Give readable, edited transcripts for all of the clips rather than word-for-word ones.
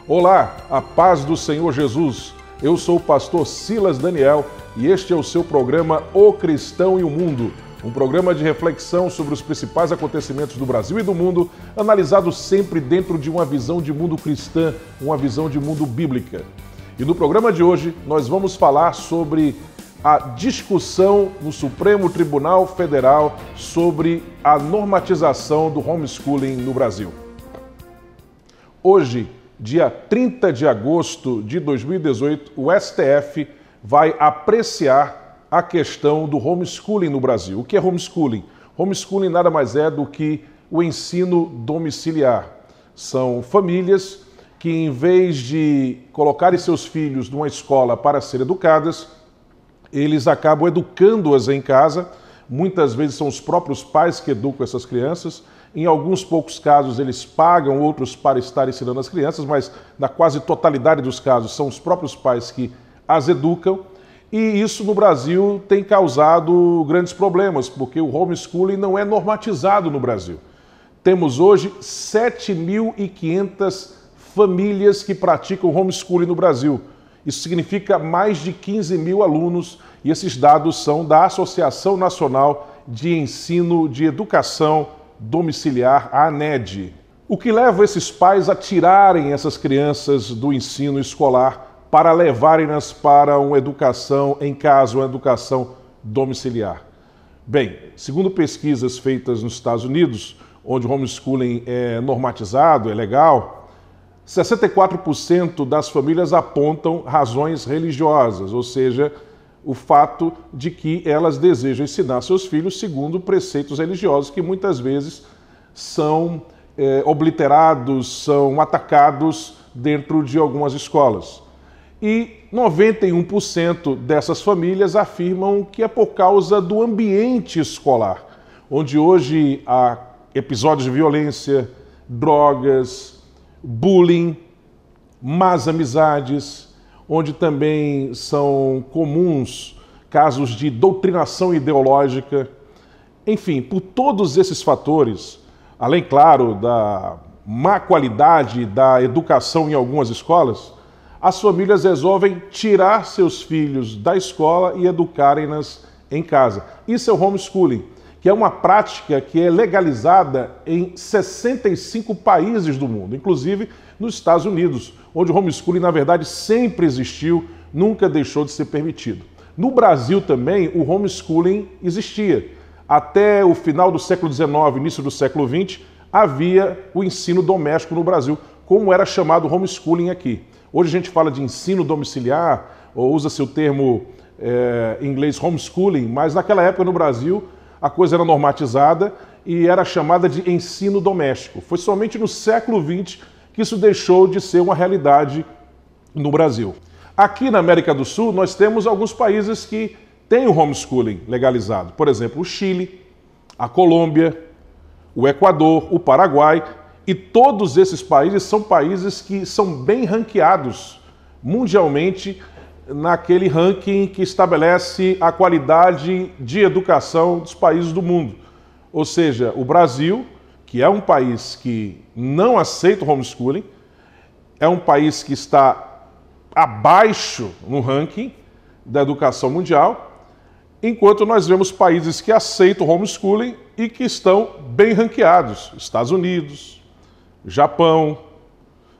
Olá, a paz do Senhor Jesus. Eu sou o pastor Silas Daniel e este é o seu programa O Cristão e o Mundo, um programa de reflexão sobre os principais acontecimentos do Brasil e do mundo, analisado sempre dentro de uma visão de mundo cristã, uma visão de mundo bíblica. E no programa de hoje nós vamos falar sobre a discussão no Supremo Tribunal Federal sobre a normatização do homeschooling no Brasil. Hoje, dia 30 de agosto de 2018, o STF vai apreciar a questão do homeschooling no Brasil. O que é homeschooling? Homeschooling nada mais é do que o ensino domiciliar. São famílias que, em vez de colocarem seus filhos numa escola para serem educadas, eles acabam educando-as em casa. Muitas vezes são os próprios pais que educam essas crianças. Em alguns poucos casos eles pagam outros para estar ensinando as crianças, mas na quase totalidade dos casos são os próprios pais que as educam. E isso no Brasil tem causado grandes problemas, porque o homeschooling não é normatizado no Brasil. Temos hoje 7.500 famílias que praticam homeschooling no Brasil. Isso significa mais de 15 mil alunos, e esses dados são da Associação Nacional de Ensino de Educação Domiciliar, a ANED. O que leva esses pais a tirarem essas crianças do ensino escolar para levarem-nas para uma educação em casa, uma educação domiciliar? Bem, segundo pesquisas feitas nos Estados Unidos, onde o homeschooling é normatizado, é legal, 64% das famílias apontam razões religiosas, ou seja, o fato de que elas desejam ensinar seus filhos segundo preceitos religiosos que muitas vezes são obliterados, são atacados dentro de algumas escolas. E 91% dessas famílias afirmam que é por causa do ambiente escolar, onde hoje há episódios de violência, drogas, bullying, más amizades, onde também são comuns casos de doutrinação ideológica. Enfim, por todos esses fatores, além, claro, da má qualidade da educação em algumas escolas, as famílias resolvem tirar seus filhos da escola e educarem-nas em casa. Isso é o homeschooling, que é uma prática que é legalizada em 65 países do mundo, inclusive nos Estados Unidos, onde o homeschooling, na verdade, sempre existiu, nunca deixou de ser permitido. No Brasil também, o homeschooling existia. Até o final do século XIX, início do século XX, havia o ensino doméstico no Brasil, como era chamado homeschooling aqui. Hoje a gente fala de ensino domiciliar, ou usa-se o termo em inglês homeschooling, mas naquela época no Brasil a coisa era normatizada e era chamada de ensino doméstico. Foi somente no século XX que isso deixou de ser uma realidade no Brasil. Aqui na América do Sul, nós temos alguns países que têm o homeschooling legalizado. Por exemplo, o Chile, a Colômbia, o Equador, o Paraguai. E todos esses países são países que são bem ranqueados mundialmente naquele ranking que estabelece a qualidade de educação dos países do mundo. Ou seja, o Brasil, que é um país que não aceita o homeschooling, é um país que está abaixo no ranking da educação mundial, enquanto nós vemos países que aceitam o homeschooling e que estão bem ranqueados. Estados Unidos, Japão,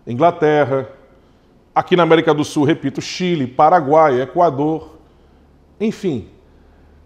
Inglaterra, aqui na América do Sul, repito, Chile, Paraguai, Equador, enfim.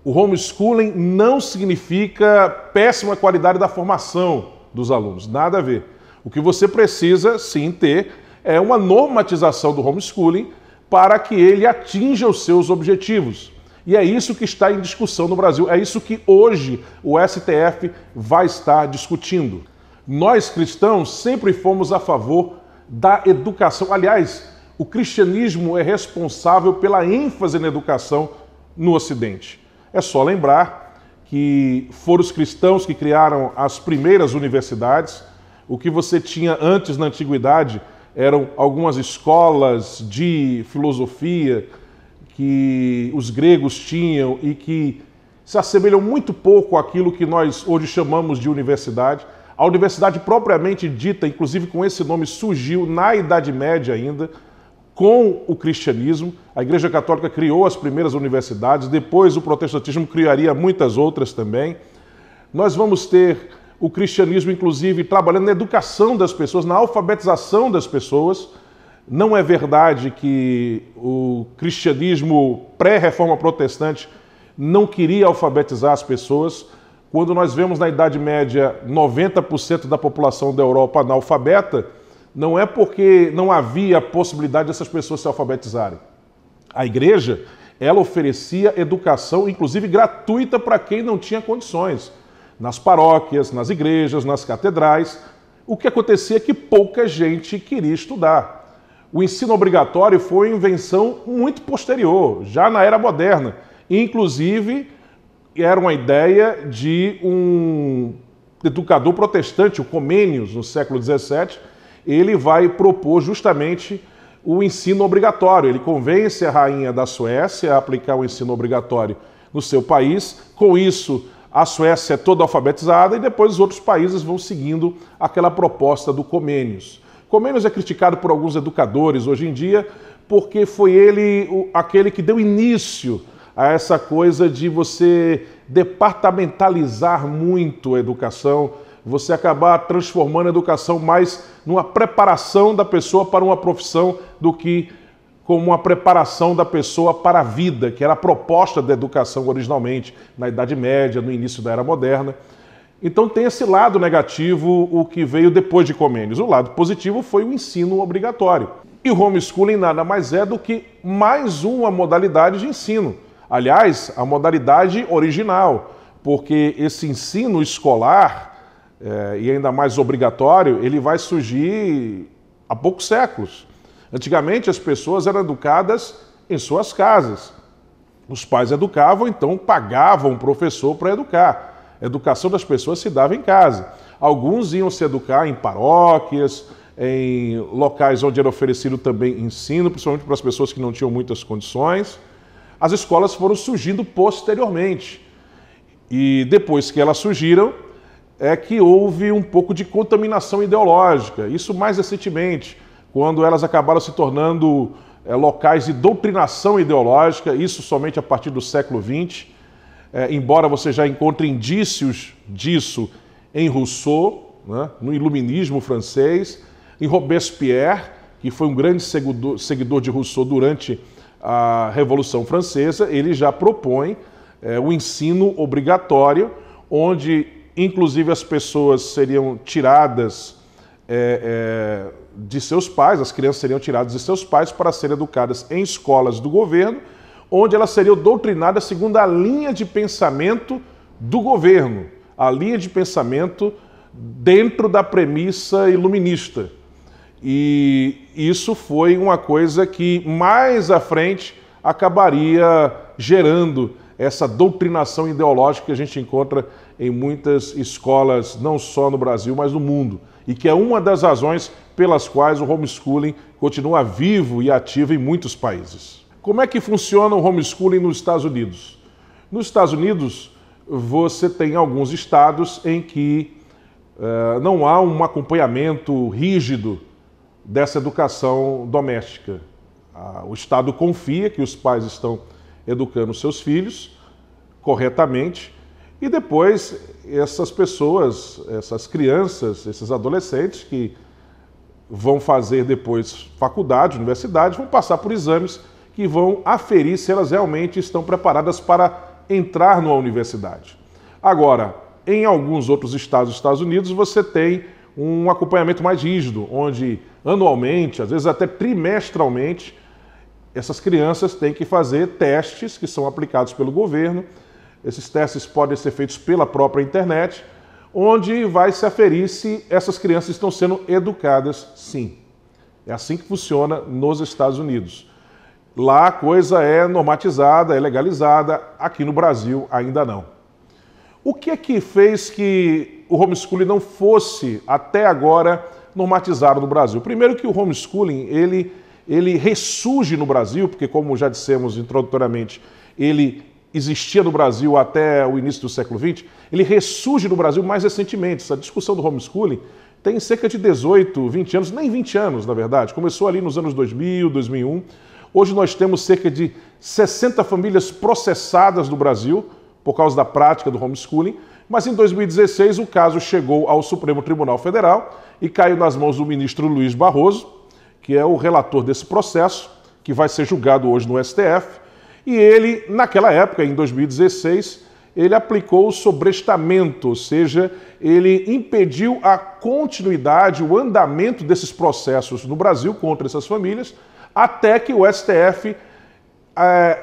O homeschooling não significa péssima qualidade da formação dos alunos, nada a ver. O que você precisa, sim, ter é uma normatização do homeschooling para que ele atinja os seus objetivos. E é isso que está em discussão no Brasil, é isso que hoje o STF vai estar discutindo. Nós cristãos sempre fomos a favor da educação. Aliás, o cristianismo é responsável pela ênfase na educação no Ocidente. É só lembrar que foram os cristãos que criaram as primeiras universidades. O que você tinha antes na antiguidade eram algumas escolas de filosofia que os gregos tinham e que se assemelham muito pouco àquilo que nós hoje chamamos de universidade. A universidade propriamente dita, inclusive com esse nome, surgiu na Idade Média ainda, com o cristianismo. A Igreja Católica criou as primeiras universidades, depois o protestantismo criaria muitas outras também. Nós vamos ter o cristianismo, inclusive, trabalhando na educação das pessoas, na alfabetização das pessoas. Não é verdade que o cristianismo pré-reforma protestante não queria alfabetizar as pessoas. Quando nós vemos na Idade Média 90% da população da Europa analfabeta, não é porque não havia possibilidade dessas pessoas se alfabetizarem. A igreja, ela oferecia educação, inclusive gratuita, para quem não tinha condições. Nas paróquias, nas igrejas, nas catedrais. O que acontecia é que pouca gente queria estudar. O ensino obrigatório foi uma invenção muito posterior, já na era moderna. Inclusive, era uma ideia de um educador protestante, o Comênios, no século XVII. Ele vai propor justamente o ensino obrigatório. Ele convence a rainha da Suécia a aplicar o ensino obrigatório no seu país. Com isso, a Suécia é toda alfabetizada e depois os outros países vão seguindo aquela proposta do Comênios. Comênios é criticado por alguns educadores hoje em dia porque foi ele aquele que deu início a essa coisa de você departamentalizar muito a educação, você acabar transformando a educação mais numa preparação da pessoa para uma profissão do que como uma preparação da pessoa para a vida, que era a proposta da educação originalmente, na Idade Média, no início da Era Moderna. Então tem esse lado negativo, o que veio depois de Comênios. O lado positivo foi o ensino obrigatório. E o homeschooling nada mais é do que mais uma modalidade de ensino. Aliás, a modalidade original, porque esse ensino escolar, e ainda mais obrigatório, ele vai surgir há poucos séculos. Antigamente as pessoas eram educadas em suas casas. Os pais educavam, então pagavam um professor para educar. A educação das pessoas se dava em casa. Alguns iam se educar em paróquias, em locais onde era oferecido também ensino, principalmente para as pessoas que não tinham muitas condições. As escolas foram surgindo posteriormente. E depois que elas surgiram, é que houve um pouco de contaminação ideológica. Isso mais recentemente, quando elas acabaram se tornando locais de doutrinação ideológica, isso somente a partir do século XX. Embora você já encontre indícios disso em Rousseau, né, no iluminismo francês, em Robespierre, que foi um grande seguidor de Rousseau durante a Revolução Francesa, ele já propõe o ensino obrigatório, onde inclusive as pessoas seriam tiradas de seus pais, as crianças seriam tiradas de seus pais para serem educadas em escolas do governo, onde elas seriam doutrinadas segundo a linha de pensamento do governo, a linha de pensamento dentro da premissa iluminista. E isso foi uma coisa que mais à frente acabaria gerando essa doutrinação ideológica que a gente encontra em muitas escolas, não só no Brasil, mas no mundo. E que é uma das razões pelas quais o homeschooling continua vivo e ativo em muitos países. Como é que funciona o homeschooling nos Estados Unidos? Nos Estados Unidos, você tem alguns estados em que não há um acompanhamento rígido dessa educação doméstica. O Estado confia que os pais estão educando seus filhos corretamente e depois essas pessoas, essas crianças, esses adolescentes que vão fazer depois faculdade, universidade, vão passar por exames que vão aferir se elas realmente estão preparadas para entrar numa universidade. Agora, em alguns outros estados dos Estados Unidos, você tem um acompanhamento mais rígido, onde anualmente, às vezes até trimestralmente, essas crianças têm que fazer testes que são aplicados pelo governo. Esses testes podem ser feitos pela própria internet, onde vai se aferir se essas crianças estão sendo educadas sim. É assim que funciona nos Estados Unidos. Lá a coisa é normatizada, é legalizada, aqui no Brasil ainda não. O que é que fez que o homeschooling não fosse, até agora, normatizado no Brasil? Primeiro que o homeschooling, ele ressurge no Brasil, porque como já dissemos introdutoriamente, ele existia no Brasil até o início do século XX, ele ressurge no Brasil mais recentemente. Essa discussão do homeschooling tem cerca de 18, 20 anos, nem 20 anos, na verdade. Começou ali nos anos 2000, 2001. Hoje nós temos cerca de 60 famílias processadas no Brasil por causa da prática do homeschooling, mas em 2016 o caso chegou ao Supremo Tribunal Federal e caiu nas mãos do ministro Luiz Barroso, que é o relator desse processo, que vai ser julgado hoje no STF. E ele, naquela época, em 2016, ele aplicou o sobrestamento, ou seja, ele impediu a continuidade, o andamento desses processos no Brasil contra essas famílias, até que o STF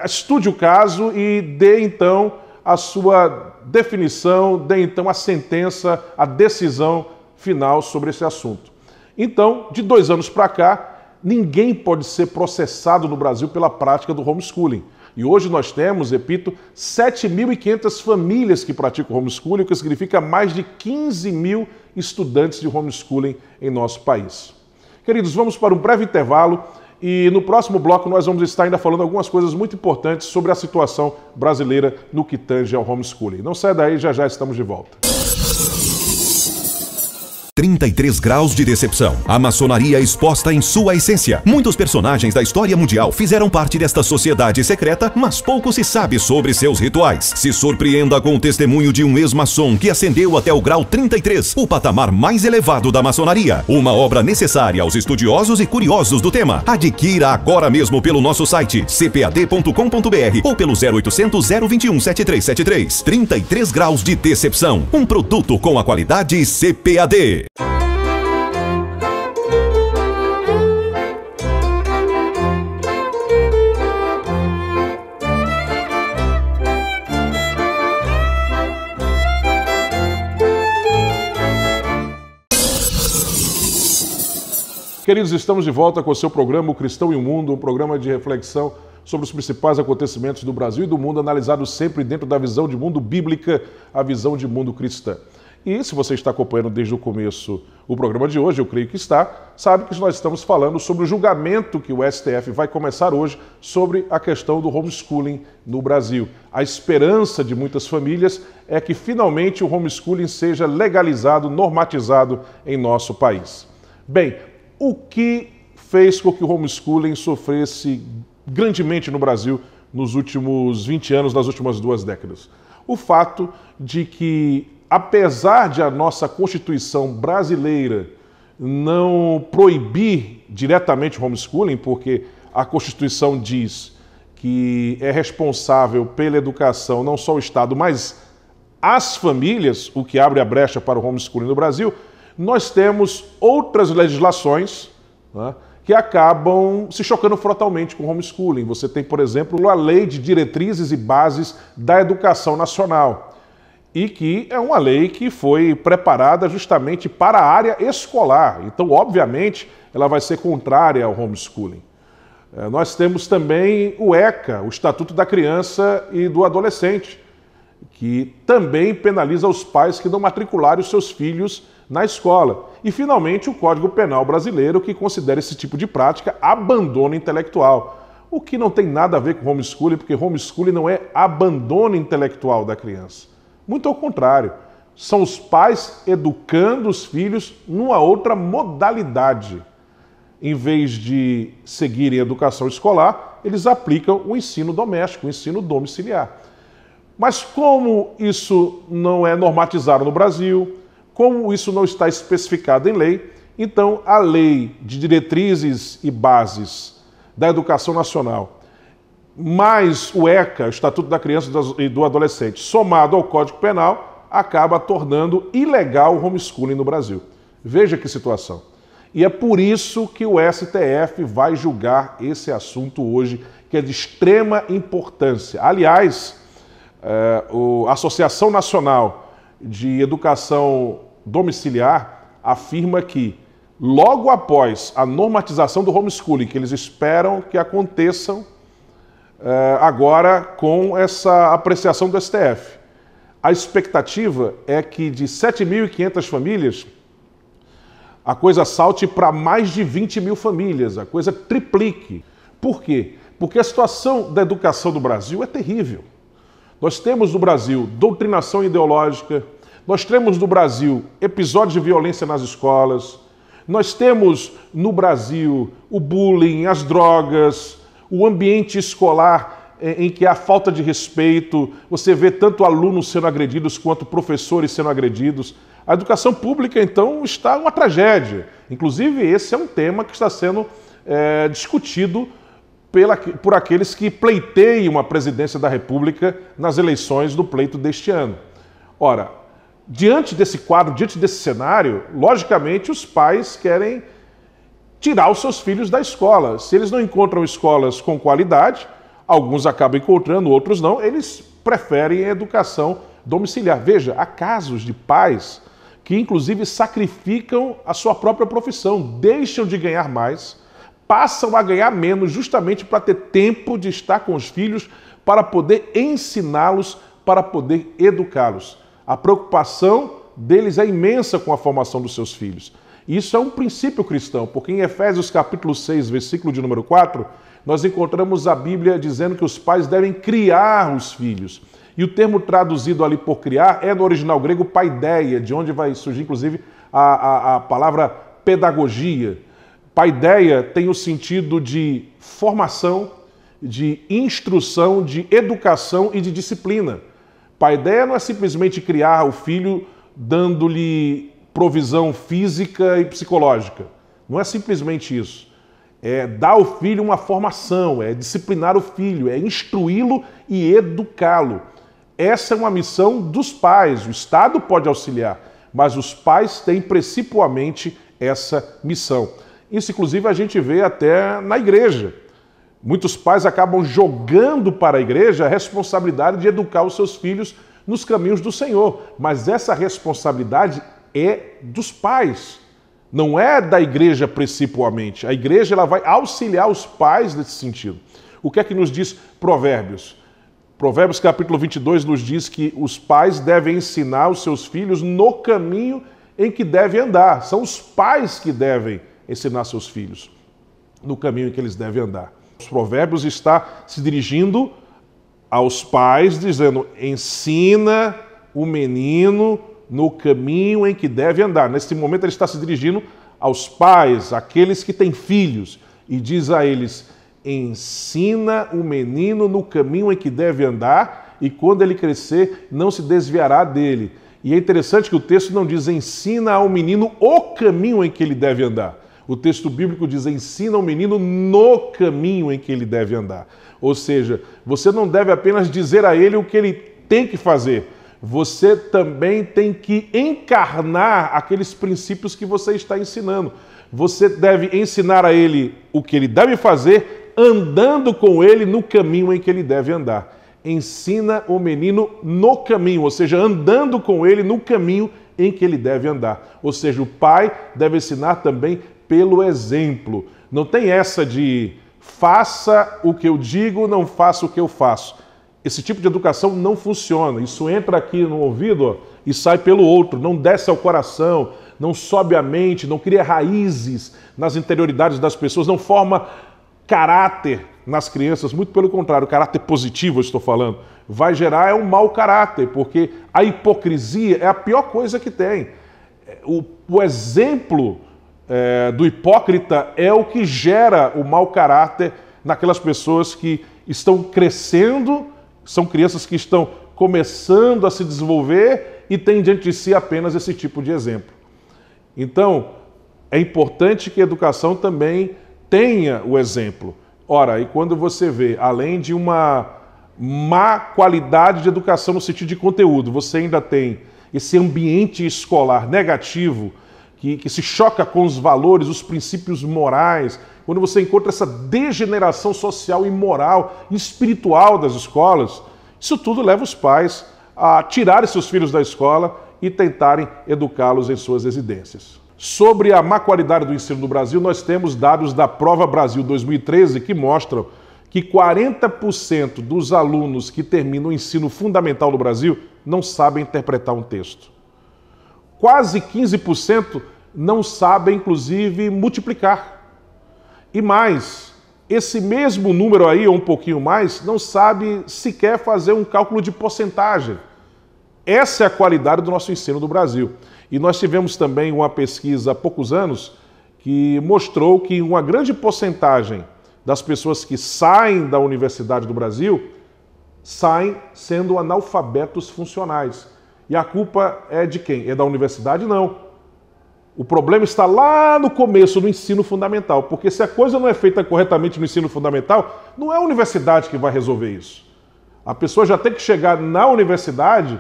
estude o caso e dê, então, a sua definição, dê, então, a sentença, a decisão final sobre esse assunto. Então, de 2 anos para cá, ninguém pode ser processado no Brasil pela prática do homeschooling. E hoje nós temos, repito, 7.500 famílias que praticam homeschooling, o que significa mais de 15 mil estudantes de homeschooling em nosso país. Queridos, vamos para um breve intervalo e no próximo bloco nós vamos estar ainda falando algumas coisas muito importantes sobre a situação brasileira no que tange ao homeschooling. Não saia daí, já já estamos de volta. 33 graus de decepção. A maçonaria exposta em sua essência. Muitos personagens da história mundial fizeram parte desta sociedade secreta, mas pouco se sabe sobre seus rituais. Se surpreenda com o testemunho de um ex-maçom que ascendeu até o grau 33, o patamar mais elevado da maçonaria. Uma obra necessária aos estudiosos e curiosos do tema. Adquira agora mesmo pelo nosso site cpad.com.br ou pelo 0800 021 7373. 33 graus de decepção. Um produto com a qualidade CPAD. Queridos, estamos de volta com o seu programa O Cristão e o Mundo, um programa de reflexão sobre os principais acontecimentos do Brasil e do mundo, analisado sempre dentro da visão de mundo bíblica, a visão de mundo cristã. E se você está acompanhando desde o começo o programa de hoje, eu creio que está, sabe que nós estamos falando sobre o julgamento que o STF vai começar hoje sobre a questão do homeschooling no Brasil. A esperança de muitas famílias é que finalmente o homeschooling seja legalizado, normatizado em nosso país. Bem, o que fez com que o homeschooling sofresse grandemente no Brasil nos últimos 20 anos, nas últimas 2 décadas? O fato de que, apesar de a nossa Constituição brasileira não proibir diretamente o homeschooling, porque a Constituição diz que é responsável pela educação não só o Estado, mas as famílias, o que abre a brecha para o homeschooling no Brasil, nós temos outras legislações, né, que acabam se chocando frontalmente com o homeschooling. Você tem, por exemplo, a Lei de Diretrizes e Bases da Educação Nacional, e que é uma lei que foi preparada justamente para a área escolar. Então, obviamente, ela vai ser contrária ao homeschooling. Nós temos também o ECA, o Estatuto da Criança e do Adolescente, que também penaliza os pais que não matricularem os seus filhos na escola. E, finalmente, o Código Penal brasileiro, que considera esse tipo de prática abandono intelectual. O que não tem nada a ver com homeschooling, porque homeschooling não é abandono intelectual da criança. Muito ao contrário, são os pais educando os filhos numa outra modalidade. Em vez de seguirem a educação escolar, eles aplicam o ensino doméstico, o ensino domiciliar. Mas como isso não é normatizado no Brasil, como isso não está especificado em lei, então a Lei de Diretrizes e Bases da Educação Nacional, mais o ECA, o Estatuto da Criança e do Adolescente, somado ao Código Penal, acaba tornando ilegal o homeschooling no Brasil. Veja que situação. E é por isso que o STF vai julgar esse assunto hoje, que é de extrema importância. Aliás, a Associação Nacional de Educação Domiciliar afirma que, logo após a normatização do homeschooling, que eles esperam que aconteçam agora com essa apreciação do STF, a expectativa é que de 7.500 famílias, a coisa salte para mais de 20 mil famílias, a coisa triplique. Por quê? Porque a situação da educação do Brasil é terrível. Nós temos no Brasil doutrinação ideológica, nós temos no Brasil episódios de violência nas escolas, nós temos no Brasil o bullying, as drogas, o ambiente escolar em que há falta de respeito, você vê tanto alunos sendo agredidos quanto professores sendo agredidos. A educação pública, então, está uma tragédia. Inclusive, esse é um tema que está sendo discutido por aqueles que pleiteiam a presidência da República nas eleições do pleito deste ano. Ora, diante desse quadro, diante desse cenário, logicamente os pais querem tirar os seus filhos da escola. Se eles não encontram escolas com qualidade, alguns acabam encontrando, outros não, eles preferem a educação domiciliar. Veja, há casos de pais que inclusive sacrificam a sua própria profissão, deixam de ganhar mais, passam a ganhar menos justamente para ter tempo de estar com os filhos, para poder ensiná-los, para poder educá-los. A preocupação deles é imensa com a formação dos seus filhos. Isso é um princípio cristão, porque em Efésios capítulo 6, versículo de número 4, nós encontramos a Bíblia dizendo que os pais devem criar os filhos. E o termo traduzido ali por criar é no original grego paideia, de onde vai surgir inclusive a palavra pedagogia. Paideia tem o sentido de formação, de instrução, de educação e de disciplina. Paideia não é simplesmente criar o filho dando-lhe provisão física e psicológica. Não é simplesmente isso. É dar ao filho uma formação, é disciplinar o filho, é instruí-lo e educá-lo. Essa é uma missão dos pais. O Estado pode auxiliar, mas os pais têm principalmente essa missão. Isso, inclusive, a gente vê até na igreja. Muitos pais acabam jogando para a igreja a responsabilidade de educar os seus filhos nos caminhos do Senhor. Mas essa responsabilidade é dos pais, não é da igreja principalmente. A igreja ela vai auxiliar os pais nesse sentido. O que é que nos diz Provérbios? Provérbios capítulo 22 nos diz que os pais devem ensinar os seus filhos no caminho em que devem andar. São os pais que devem ensinar seus filhos no caminho em que eles devem andar. Os Provérbios está se dirigindo aos pais, dizendo: ensina o menino no caminho em que deve andar. Nesse momento ele está se dirigindo aos pais, aqueles que têm filhos, e diz a eles: ensina o menino no caminho em que deve andar, e quando ele crescer, não se desviará dele. E é interessante que o texto não diz ensina ao menino o caminho em que ele deve andar. O texto bíblico diz ensina ao menino no caminho em que ele deve andar. Ou seja, você não deve apenas dizer a ele o que ele tem que fazer, você também tem que encarnar aqueles princípios que você está ensinando. Você deve ensinar a ele o que ele deve fazer, andando com ele no caminho em que ele deve andar. Ensina o menino no caminho, ou seja, andando com ele no caminho em que ele deve andar. Ou seja, o pai deve ensinar também pelo exemplo. Não tem essa de faça o que eu digo, não faça o que eu faço. Esse tipo de educação não funciona. Isso entra aqui no ouvido, ó, e sai pelo outro, não desce ao coração, não sobe à mente, não cria raízes nas interioridades das pessoas, não forma caráter nas crianças, muito pelo contrário, caráter positivo eu estou falando, vai gerar um mau caráter, porque a hipocrisia é a pior coisa que tem. O exemplo do hipócrita é o que gera o mau caráter naquelas pessoas que estão crescendo, são crianças que estão começando a se desenvolver e têm diante de si apenas esse tipo de exemplo. Então, é importante que a educação também tenha o exemplo. Ora, e quando você vê, além de uma má qualidade de educação no sentido de conteúdo, você ainda tem esse ambiente escolar negativo, que se choca com os valores, os princípios morais, quando você encontra essa degeneração social e moral, espiritual das escolas, isso tudo leva os pais a tirarem seus filhos da escola e tentarem educá-los em suas residências. Sobre a má qualidade do ensino no Brasil, nós temos dados da Prova Brasil 2013 que mostram que 40% dos alunos que terminam o ensino fundamental no Brasil não sabem interpretar um texto. Quase 15% não sabem, inclusive, multiplicar. E mais, esse mesmo número aí, ou um pouquinho mais, não sabe sequer fazer um cálculo de porcentagem. Essa é a qualidade do nosso ensino do Brasil. E nós tivemos também uma pesquisa há poucos anos que mostrou que uma grande porcentagem das pessoas que saem da universidade do Brasil saem sendo analfabetos funcionais. E a culpa é de quem? É da universidade? Não. O problema está lá no começo, no ensino fundamental, porque se a coisa não é feita corretamente no ensino fundamental, não é a universidade que vai resolver isso. A pessoa já tem que chegar na universidade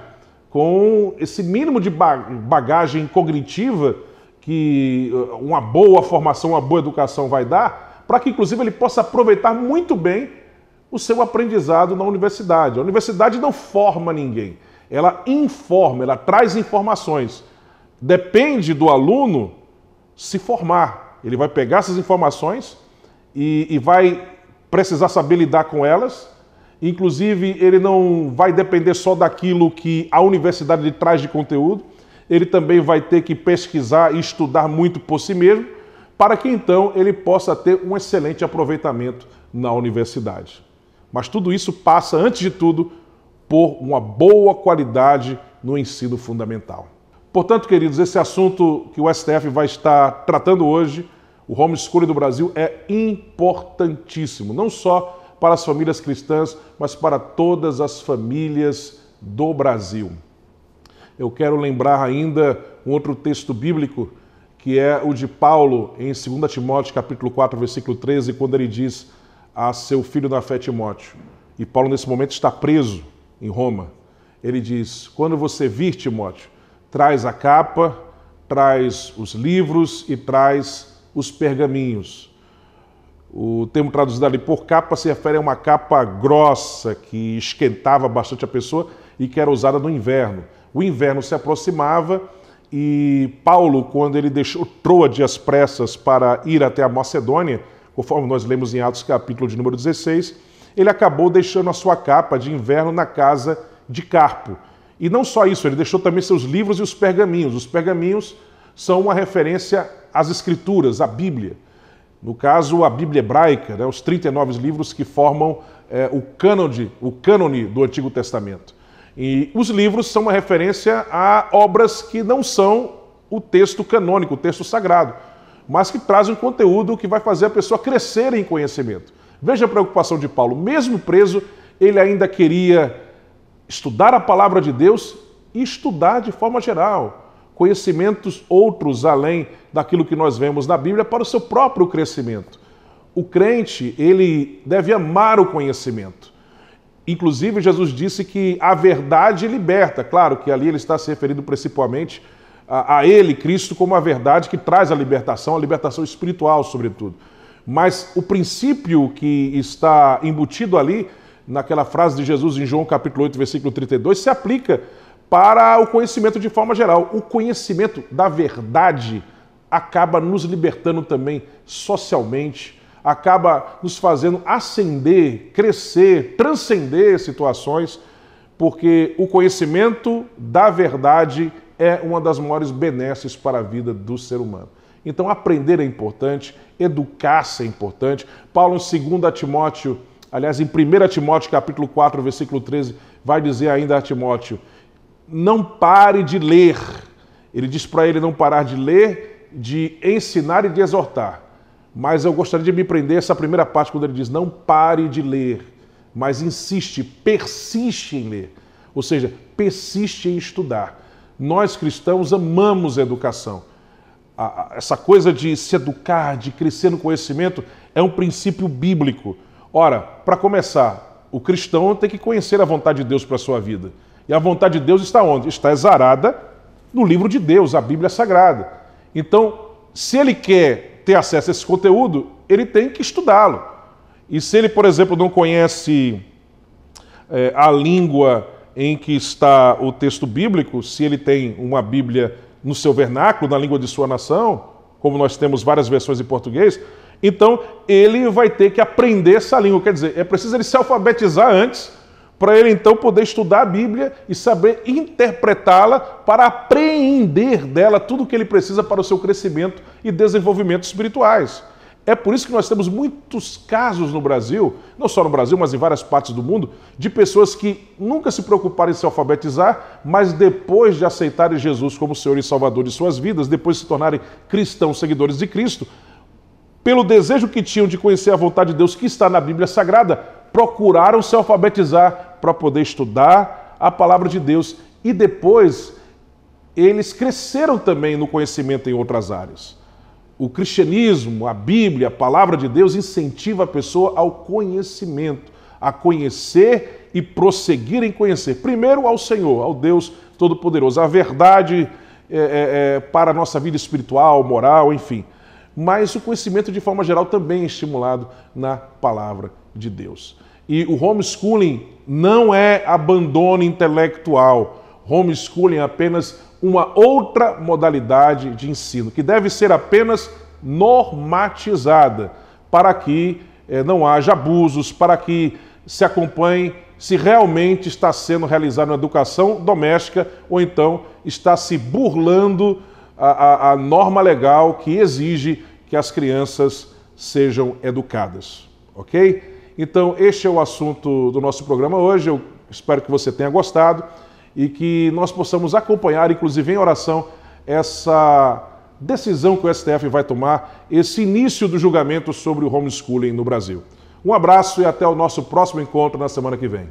com esse mínimo de bagagem cognitiva que uma boa formação, uma boa educação vai dar, para que inclusive ele possa aproveitar muito bem o seu aprendizado na universidade. A universidade não forma ninguém, ela informa, ela traz informações. Depende do aluno se formar. Ele vai pegar essas informações e vai precisar saber lidar com elas. Inclusive, ele não vai depender só daquilo que a universidade lhe traz de conteúdo. Ele também vai ter que pesquisar e estudar muito por si mesmo, para que então ele possa ter um excelente aproveitamento na universidade. Mas tudo isso passa, antes de tudo, por uma boa qualidade no ensino fundamental. Portanto, queridos, esse assunto que o STF vai estar tratando hoje, o homeschooling do Brasil, é importantíssimo, não só para as famílias cristãs, mas para todas as famílias do Brasil. Eu quero lembrar ainda um outro texto bíblico, que é o de Paulo, em 2 Timóteo, capítulo 4, versículo 13, quando ele diz a seu filho na fé, Timóteo, e Paulo nesse momento está preso em Roma, ele diz: quando você vir, Timóteo, traz a capa, traz os livros e traz os pergaminhos. O termo traduzido ali por capa se refere a uma capa grossa que esquentava bastante a pessoa e que era usada no inverno. O inverno se aproximava e Paulo, quando ele deixou Troade às pressas para ir até a Macedônia, conforme nós lemos em Atos capítulo de número 16, ele acabou deixando a sua capa de inverno na casa de Carpo. E não só isso, ele deixou também seus livros e os pergaminhos. Os pergaminhos são uma referência às Escrituras, à Bíblia. No caso, a Bíblia hebraica, né, os 39 livros que formam o cânone do Antigo Testamento. E os livros são uma referência a obras que não são o texto canônico, o texto sagrado, mas que trazem um conteúdo que vai fazer a pessoa crescer em conhecimento. Veja a preocupação de Paulo. Mesmo preso, ele ainda queria estudar a palavra de Deus e estudar de forma geral conhecimentos outros além daquilo que nós vemos na Bíblia para o seu próprio crescimento. O crente, ele deve amar o conhecimento. Inclusive, Jesus disse que a verdade liberta. Claro que ali ele está se referindo principalmente a ele, Cristo, como a verdade que traz a libertação espiritual, sobretudo. Mas o princípio que está embutido ali, naquela frase de Jesus em João capítulo 8, versículo 32, se aplica para o conhecimento de forma geral. O conhecimento da verdade acaba nos libertando também socialmente, acaba nos fazendo ascender, crescer, transcender situações, porque o conhecimento da verdade é uma das maiores benesses para a vida do ser humano. Então, aprender é importante, educar-se é importante. Paulo, em 2 Timóteo, aliás, em 1 Timóteo, capítulo 4, versículo 13, vai dizer ainda a Timóteo: não pare de ler. Ele diz para ele não parar de ler, de ensinar e de exortar. Mas eu gostaria de me prender essa primeira parte, quando ele diz não pare de ler, mas insiste, persiste em ler. Ou seja, persiste em estudar. Nós cristãos amamos a educação. Essa coisa de se educar, de crescer no conhecimento, é um princípio bíblico. Ora, para começar, o cristão tem que conhecer a vontade de Deus para a sua vida. E a vontade de Deus está onde? Está exarada no livro de Deus, a Bíblia Sagrada. Então, se ele quer ter acesso a esse conteúdo, ele tem que estudá-lo. E se ele, por exemplo, não conhece a língua em que está o texto bíblico, se ele tem uma Bíblia no seu vernáculo, na língua de sua nação, como nós temos várias versões em português, então ele vai ter que aprender essa língua. Quer dizer, é preciso ele se alfabetizar antes, para ele então poder estudar a Bíblia e saber interpretá-la para apreender dela tudo o que ele precisa para o seu crescimento e desenvolvimento espirituais. É por isso que nós temos muitos casos no Brasil, não só no Brasil, mas em várias partes do mundo, de pessoas que nunca se preocuparam em se alfabetizar, mas depois de aceitarem Jesus como Senhor e Salvador de suas vidas, depois de se tornarem cristãos, seguidores de Cristo, pelo desejo que tinham de conhecer a vontade de Deus que está na Bíblia Sagrada, procuraram se alfabetizar para poder estudar a palavra de Deus e depois eles cresceram também no conhecimento em outras áreas. O cristianismo, a Bíblia, a palavra de Deus incentiva a pessoa ao conhecimento, a conhecer e prosseguir em conhecer. Primeiro ao Senhor, ao Deus Todo-Poderoso, a verdade para a nossa vida espiritual, moral, enfim. Mas o conhecimento de forma geral também é estimulado na palavra de Deus. E o homeschooling não é abandono intelectual. Homeschooling é apenas uma outra modalidade de ensino, que deve ser apenas normatizada, para que não haja abusos, para que se acompanhe se realmente está sendo realizada uma educação doméstica ou então está se burlando a norma legal que exige que as crianças sejam educadas, ok? Então, este é o assunto do nosso programa hoje. Eu espero que você tenha gostado e que nós possamos acompanhar, inclusive em oração, essa decisão que o STF vai tomar, esse início do julgamento sobre o homeschooling no Brasil. Um abraço e até o nosso próximo encontro na semana que vem.